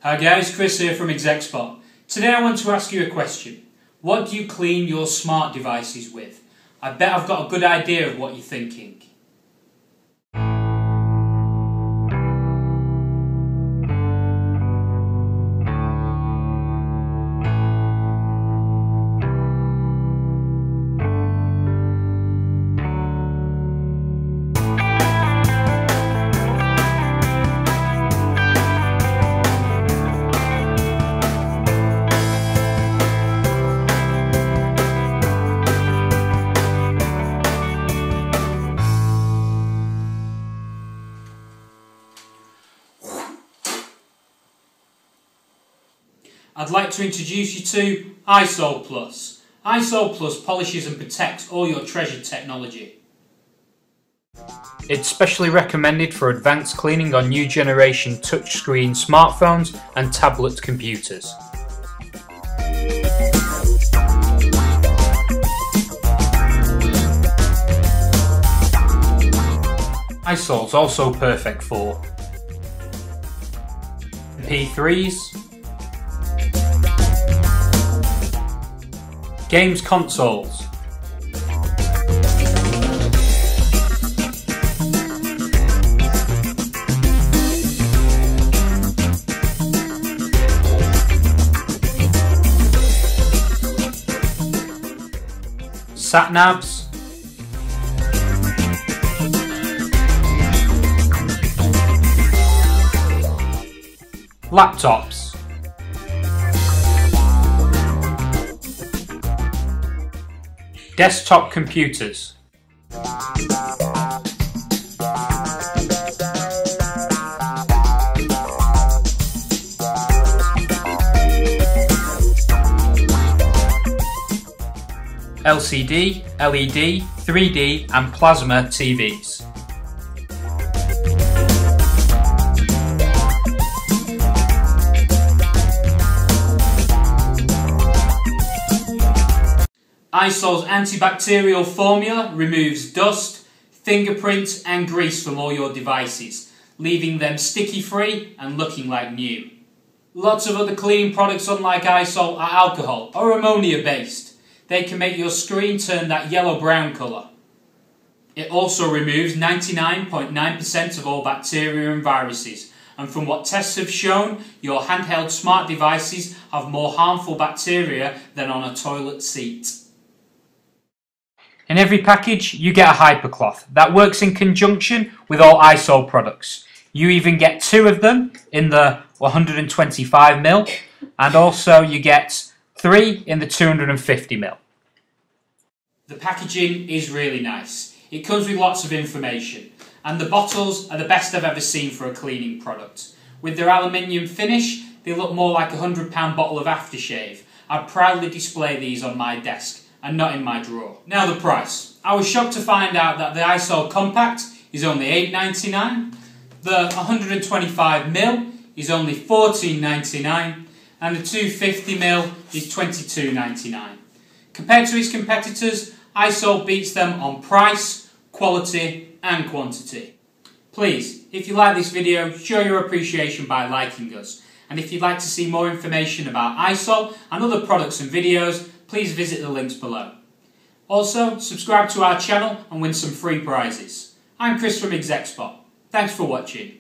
Hi guys, Chris here from ExecSpot. Today I want to ask you a question. What do you clean your smart devices with? I bet I've got a good idea of what you're thinking. I'd like to introduce you to iSoL Plus. iSoL Plus polishes and protects all your treasured technology. It's specially recommended for advanced cleaning on new generation touchscreen smartphones and tablet computers. iSoL's also perfect for MP3s, games consoles, sat-navs, laptops, desktop computers, LCD, LED, 3D and plasma TVs. iSoL's antibacterial formula removes dust, fingerprints and grease from all your devices, leaving them sticky free and looking like new. Lots of other cleaning products unlike iSoL are alcohol or ammonia based. They can make your screen turn that yellow-brown colour. It also removes 99.9% of all bacteria and viruses, and from what tests have shown, your handheld smart devices have more harmful bacteria than on a toilet seat. In every package you get a hypercloth that works in conjunction with all iSoL products. You even get 2 of them in the 125ml and also you get 3 in the 250ml. The packaging is really nice. It comes with lots of information and the bottles are the best I've ever seen for a cleaning product. With their aluminium finish they look more like a £100 bottle of aftershave. I'd proudly display these on my desk and not in my drawer. Now the price. I was shocked to find out that the iSoL Compact is only $8.99, the 125ml is only $14.99 and the 250ml is $22.99. Compared to its competitors, iSoL beats them on price, quality and quantity. Please, if you like this video, show your appreciation by liking us. And if you'd like to see more information about iSoL and other products and videos, please visit the links below. Also, subscribe to our channel and win some free prizes. I'm Chris from ExecSpot. Thanks for watching.